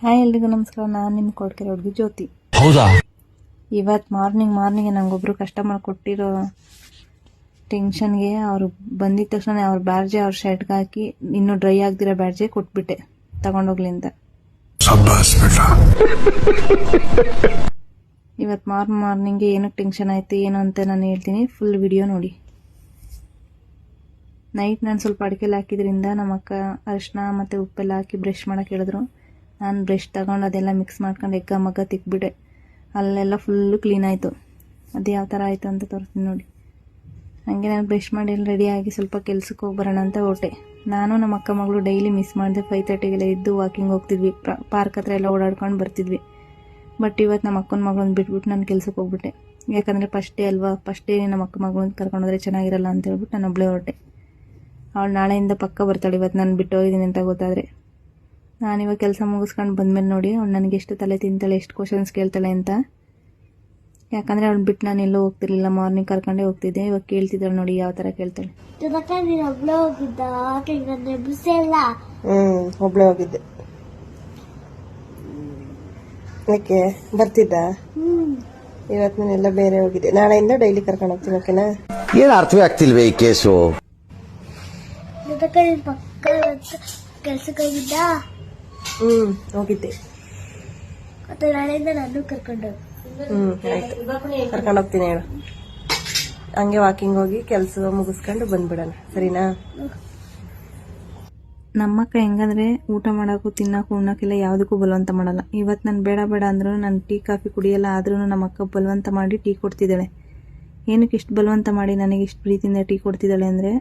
Hi ಎಲ್ರಿಗೂ ನಮಸ್ಕಾರ. ನಾನು ನಿಮ್ಮ ಕೊಡ್ಕೆರೆ ಹುಡುಗಿ ಜ್ಯೋತಿ. ಹೌದಾ? ಇವತ್ತು ಮಾರ್ನಿಂಗ್ ನಂಗೊಬ್ರು ಕಸ್ಟಮರ್ ಕೊಟ್ಟಿರೋ ಟೆನ್ಷನ್ಗೆ ಅವ್ರು ಬಂದಿದ ತಕ್ಷಣ ಅವ್ರ ಬ್ಯಾಡ್ಜೆ ಅವ್ರ ಶರ್ಟ್ಗೆ ಹಾಕಿ ಇನ್ನೂ ಡ್ರೈ ಆಗದಿರೋ ಬ್ಯಾಡ್ಜೆ ಕೊಟ್ಬಿಟ್ಟೆ ತಗೊಂಡೋಗ್ಲಿ ಅಂತ. ಇವತ್ತು ಮಾರ್ನಿಂಗ್ಗೆ ಏನಕ್ಕೆ ಟೆನ್ಷನ್ ಆಯ್ತು ಏನು ಅಂತ ನಾನು ಹೇಳ್ತೀನಿ, ಫುಲ್ ವಿಡಿಯೋ ನೋಡಿ. ನೈಟ್ ನಾನು ಸ್ವಲ್ಪ ಅಡಿಕೆಲ್ಲ ಹಾಕಿದ್ರಿಂದ ನಮ್ಮ ಅಕ್ಕ ಅರಿಶಿನ ಮತ್ತು ಉಪ್ಪೆಲ್ಲ ಹಾಕಿ ಬ್ರಷ್ ಮಾಡೋಕೆ ಹೇಳಿದ್ರು. ನಾನು ಬ್ರಷ್ ತಗೊಂಡು ಅದೆಲ್ಲ ಮಿಕ್ಸ್ ಮಾಡ್ಕೊಂಡು ಎಗ್ಗ ಮಗ್ಗ ತಿಕ್ಬಿಟ್ಟೆ. ಅಲ್ಲೆಲ್ಲ ಫುಲ್ಲು ಕ್ಲೀನ್ ಆಯಿತು. ಅದು ಯಾವ ಥರ ಆಯಿತು ಅಂತ ತೋರಿಸ್ತೀನಿ ನೋಡಿ. ಹಾಗೆ ನಾನು ಬ್ರಷ್ ಮಾಡಿ ಎಲ್ಲ ರೆಡಿಯಾಗಿ ಸ್ವಲ್ಪ ಕೆಲ್ಸಕ್ಕೆ ಹೋಗಿ ಬರೋಣ ಅಂತ ಹೊರಟೆ. ನಾನು ನಮ್ಮ ಅಕ್ಕ ಮಗಳು ಡೈಲಿ ಮಿಸ್ ಮಾಡಿದೆ. 5:30ಗೆಲ್ಲ ಇದ್ದು ವಾಕಿಂಗ್ ಹೋಗ್ತಿದ್ವಿ, ಪಾರ್ಕ್ ಹತ್ರ ಎಲ್ಲ ಓಡಾಡ್ಕೊಂಡು ಬರ್ತಿದ್ವಿ. ಬಟ್ ಇವತ್ತು ನಮ್ಮ ಅಕ್ಕನ ಮಗಳನ್ನ ಬಿಟ್ಬಿಟ್ಟು ನಾನು ಕೆಲ್ಸಕ್ಕೆ ಹೋಗ್ಬಿಟ್ಟೆ. ಯಾಕಂದರೆ ಫಸ್ಟ್ ಡೇ ನಮ್ಮ ಅಕ್ಕ ಮಗಳನ್ನ ಕರ್ಕೊಂಡೋದ್ರೆ ಚೆನ್ನಾಗಿರಲ್ಲ ಅಂತ ಹೇಳ್ಬಿಟ್ಟು ನಾನು ಒಬ್ಬಳೇ ಹೊರಟೆ. ಅವಳು ನಾಳೆಯಿಂದ ಪಕ್ಕ ಬರ್ತಾಳೆ. ಇವತ್ತು ನಾನು ಬಿಟ್ಟು ಹೋಗಿದ್ದೀನಿ ಅಂತ ಗೊತ್ತಾದರೆ. ನಾನಿವಾಗ ಕೆಲಸ ಮುಗಿಸ್ಕೊಂಡು ಬಂದಮೇಲೆ ನೋಡಿ ಅವ್ಳು ನನಗೆ ಎಷ್ಟು ತಲೆ ತಿಂತಾಳೆ, ಎಷ್ಟು ಕ್ವಶನ್ಸ್ ಕೇಳ್ತಾಳೆ ಅಂತ. ಯಾಕಂದರೆ ಅವ್ಳು ಬಿಟ್ಟು ನಾನು ಎಲ್ಲೂ ಹೋಗ್ತಿರ್ಲಿಲ್ಲ, ಮಾರ್ನಿಂಗ್ ಕರ್ಕೊಂಡೇ ಹೋಗ್ತಿದ್ದೆ. ಇವಾಗ ಕೇಳ್ತಿದ್ದಾಳೆ ನೋಡಿ ಯಾವ ಥರ ಕೇಳ್ತಾಳೆ. ಒಬ್ಳೆ ಹೋಗಿದ್ದೆ. ಯಾಕೆ ಬರ್ತಿದ್ದ? ಇವತ್ತು ನಾನೆಲ್ಲ ಬೇರೆ ಹೋಗಿದ್ದೆ. ನಾಳೆಯಿಂದ ಡೈಲಿ ಕರ್ಕೊಂಡು ಹೋಗ್ತೀನಿ. ಓಕೆನಾ? ಏನು ಅರ್ಥವೇ ಆಗ್ತಿಲ್ವೇ ಈ ಕೇಸು? ಕೆಲ್ಸಕ್ಕೆ ಹೋಗಿದ್ದ? ಹೋಗಿದ್ದೆ. ಮತ್ತೆ ನಾಳೆಯಿಂದ ನಾನು ಕರ್ಕೊಂಡು ಆಯ್ತು, ಕರ್ಕೊಂಡು ಹೋಗ್ತೀನಿ ಹೇಳು. ಹಂಗೆ ವಾಕಿಂಗ್ ಹೋಗಿ ಕೆಲಸ ಮುಗಿಸ್ಕೊಂಡು ಬಂದ್ಬಿಡೋಣ, ಸರಿನಾ? ನಮ್ಮಕ್ಕ ಹೆಂಗಂದ್ರೆ ಊಟ ಮಾಡೋಕ್ಕೂ ತಿನ್ನೋಕ್ಕೂ ಉಣ್ಣೋಕ್ಕೆಲ್ಲ ಯಾವುದಕ್ಕೂ ಬಲವಂತ ಮಾಡಲ್ಲ. ಇವತ್ತು ನಾನು ಬೇಡ ಅಂದ್ರೂ ನಾನು ಟೀ ಕಾಫಿ ಕುಡಿಯಲ್ಲ, ಆದ್ರೂ ನಮ್ಮ ಅಕ್ಕ ಬಲವಂತ ಮಾಡಿ ಟೀ ಕೊಡ್ತಿದ್ದಾಳೆ. ಏನಕ್ಕೆ ಇಷ್ಟು ಬಲವಂತ ಮಾಡಿ ನನಗೆ ಇಷ್ಟು ಪ್ರೀತಿಯಿಂದ ಟೀ ಕೊಡ್ತಿದ್ದಾಳೆ ಅಂದರೆ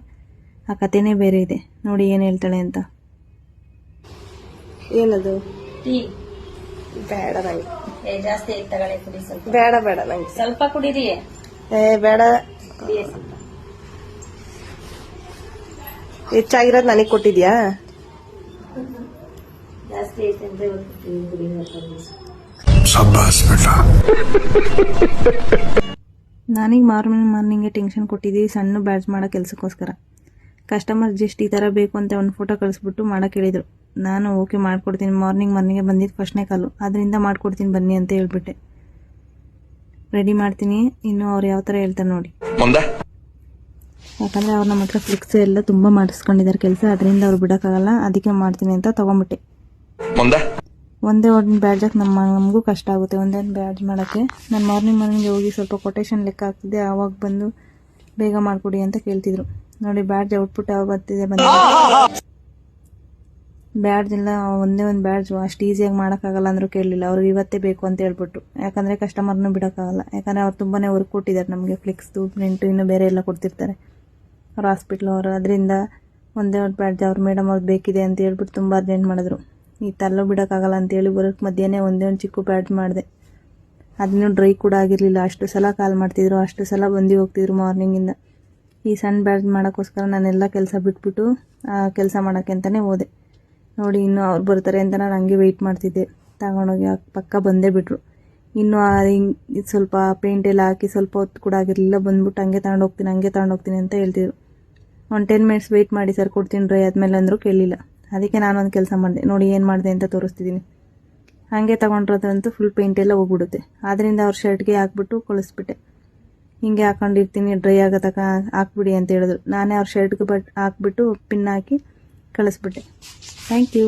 ಆ ಕಥೆನೇ ಬೇರೆ ಇದೆ. ನೋಡಿ ಏನು ಹೇಳ್ತಾಳೆ ಅಂತ. ಏನದು? ಟೀ ಬೇಡ ನಂಗೆ. ಜಾಸ್ತಿ ತಗೊಳ್ಳಿ, ಕುಡಿ ಸ್ವಲ್ಪ. ಬೇಡ ನಂಗೆ. ಸ್ವಲ್ಪ ಕುಡೀರಿ. ಬೇಡ. ಹೆಚ್ಚಾಗಿರೋದು ನನಗೆ ಕೊಟ್ಟಿದ್ಯಾ? ಜಾಸ್ತಿ ಐತೆ ಅಂದ್ರೆ ನನಗೆ ಮಾರ್ನಿಂಗ್ಗೆ ಟೆನ್ಷನ್ ಕೊಟ್ಟಿದ್ದೀವಿ ಸಣ್ಣ ಬ್ಯಾಡ್ಜ್ ಮಾಡೋ ಕೆಲಸಕ್ಕೋಸ್ಕರ. ಕಸ್ಟಮರ್ ಜಸ್ಟ್ ಈ ಥರ ಬೇಕು ಅಂತ ಒಂದು ಫೋಟೋ ಕಳಿಸ್ಬಿಟ್ಟು ಮಾಡೋಕೆ ಹೇಳಿದರು. ನಾನು ಓಕೆ ಮಾಡಿಕೊಡ್ತೀನಿ, ಮಾರ್ನಿಂಗ್ಗೆ ಬಂದಿದ್ದು ಫಸ್ಟ್ನೇ ಕಾಲು, ಅದರಿಂದ ಮಾಡಿಕೊಡ್ತೀನಿ ಬನ್ನಿ ಅಂತ ಹೇಳ್ಬಿಟ್ಟೆ. ರೆಡಿ ಮಾಡ್ತೀನಿ, ಇನ್ನು ಅವ್ರು ಯಾವ ಥರ ಹೇಳ್ತಾರೆ ನೋಡಿ. ಯಾಕಂದರೆ ಅವ್ರು ನಮ್ಮ ಹತ್ರ ಫ್ಲಿಕ್ಸ್ ಎಲ್ಲ ತುಂಬ ಮಾಡಿಸ್ಕೊಂಡಿದ್ದಾರೆ ಕೆಲಸ, ಅದರಿಂದ ಅವ್ರು ಬಿಡೋಕ್ಕಾಗಲ್ಲ, ಅದಕ್ಕೆ ಮಾಡ್ತೀನಿ ಅಂತ ತೊಗೊಂಬಿಟ್ಟೆ. ಒಂದೇ ಒಂದು ಬ್ಯಾಡ್ಜಾಗಿ ನಮಗೂ ಕಷ್ಟ ಆಗುತ್ತೆ, ಒಂದೇ ಒಂದು ಬ್ಯಾಡ್ಜ್ ಮಾಡೋಕ್ಕೆ. ನಾನು ಮಾರ್ನಿಂಗ್ ಹೋಗಿ ಸ್ವಲ್ಪ ಕೊಟೇಶನ್ ಲೆಕ್ಕ ಆಗ್ತಿದ್ದೆ, ಆವಾಗ ಬಂದು ಬೇಗ ಮಾಡಿಕೊಡಿ ಅಂತ ಕೇಳ್ತಿದ್ರು. ನೋಡಿ ಬ್ಯಾಡ್ಜ್ ಔಟ್ಪುಟ್ ಯಾವ ಬರ್ತಿದೆ ಬ್ಯಾಡ್ಜ್ ಎಲ್ಲ ಒಂದೇ ಒಂದು ಬ್ಯಾಡ್ಜ್ ಅಷ್ಟು ಈಸಿಯಾಗಿ ಮಾಡೋಕ್ಕಾಗಲ್ಲ ಅಂದರೂ ಕೇಳಲಿಲ್ಲ. ಅವರು ಇವತ್ತೇ ಬೇಕು ಅಂತ ಹೇಳ್ಬಿಟ್ಟು, ಯಾಕಂದರೆ ಕಸ್ಟಮರ್ನೂ ಬಿಡೋಕ್ಕಾಗಲ್ಲ. ಯಾಕಂದರೆ ಅವ್ರು ತುಂಬಾ ವರ್ಕ್ ಕೊಟ್ಟಿದ್ದಾರೆ ನಮಗೆ, ಫ್ಲೆಕ್ಸ್ದು ಪ್ರಿಂಟು ಇನ್ನೂ ಬೇರೆ ಎಲ್ಲ ಕೊಡ್ತಿರ್ತಾರೆ ಅವ್ರು ಹಾಸ್ಪಿಟ್ಲ್ ಅವರು. ಅದರಿಂದ ಒಂದೇ ಒಂದು ಬ್ಯಾಡ್ಜ್ ಅವ್ರು ಮೇಡಮ್ ಅವ್ರದ್ದು ಬೇಕಿದೆ ಅಂತ ಹೇಳ್ಬಿಟ್ಟು ತುಂಬ ಅರ್ಜೆಂಟ್ ಮಾಡಿದ್ರು. ಈ ತಲ್ಲೂ ಬಿಡೋಕ್ಕಾಗಲ್ಲ ಅಂತೇಳಿ ಬರೋಕ್ಕೆ ಮಧ್ಯಾಹ್ನ ಒಂದೇ ಒಂದು ಚಿಕ್ಕ ಬ್ಯಾಡ್ಜ್ ಮಾಡಿದೆ. ಅದನ್ನೂ ಡ್ರೈ ಕೂಡ ಆಗಿರಲಿಲ್ಲ. ಅಷ್ಟು ಸಲ ಕಾಲ್ ಮಾಡ್ತಿದ್ರು, ಅಷ್ಟು ಸಲ ಬಂದು ಹೋಗ್ತಿದ್ರು ಮಾರ್ನಿಂಗಿಂದ. ಈ ಸಣ್ಣ ಬ್ಯಾಡ್ಜ್ ಮಾಡೋಕ್ಕೋಸ್ಕರ ನಾನೆಲ್ಲ ಕೆಲಸ ಬಿಟ್ಬಿಟ್ಟು ಕೆಲಸ ಮಾಡೋಕ್ಕೆ ಅಂತಲೇ ಹೋದೆ. ನೋಡಿ ಇನ್ನೂ ಅವ್ರು ಬರ್ತಾರೆ ಅಂತ ನಾನು ಹಂಗೆ ವೆಯ್ಟ್ ಮಾಡ್ತಿದ್ದೆ. ತಗೊಂಡೋಗಿ ಪಕ್ಕ ಬಂದೇ ಬಿಟ್ರು. ಇನ್ನೂ ಸ್ವಲ್ಪ ಪೇಂಟ್ ಎಲ್ಲ ಹಾಕಿ ಸ್ವಲ್ಪ ಹೊತ್ತು ಕೂಡ ಆಗಿರಲಿಲ್ಲ. ಬಂದ್ಬಿಟ್ಟು ಹಂಗೆ ತಗೊಂಡೋಗ್ತೀನಿ ಅಂತ ಹೇಳ್ತಿದ್ರು. ಒಂದು 10 ಮಿನಿಟ್ಸ್ ವೆಯ್ಟ್ ಮಾಡಿ ಸರ್ ಕೊಡ್ತೀನಿ ಡ್ರೈ ಆದಮೇಲೆ ಅಂದರೂ ಕೇಳಲಿಲ್ಲ. ಅದಕ್ಕೆ ನಾನೊಂದು ಕೆಲಸ ಮಾಡಿದೆ, ನೋಡಿ ಏನು ಮಾಡಿದೆ ಅಂತ ತೋರಿಸ್ತಿದ್ದೀನಿ. ಹಾಗೆ ತಗೊಂಡಿರೋದಂತೂ ಫುಲ್ ಪೇಂಟ್ ಎಲ್ಲ ಹೋಗ್ಬಿಡುತ್ತೆ. ಆದ್ದರಿಂದ ಅವ್ರ ಶರ್ಟ್ಗೆ ಹಾಕ್ಬಿಟ್ಟು ಕಳಿಸ್ಬಿಟ್ಟೆ. ಹಿಂಗೆ ಹಾಕೊಂಡಿರ್ತೀನಿ, ಡ್ರೈ ಆಗೋ ತನಕ ಹಾಕ್ಬಿಡಿ ಅಂತ ಹೇಳಿದ್ರು. ನಾನೇ ಅವ್ರ ಶರ್ಟ್ಗೆ ಹಾಕ್ಬಿಟ್ಟು ಪಿನ್ ಹಾಕಿ ಕಳಿಸ್ಬಿಟ್ಟೆ. Thank you.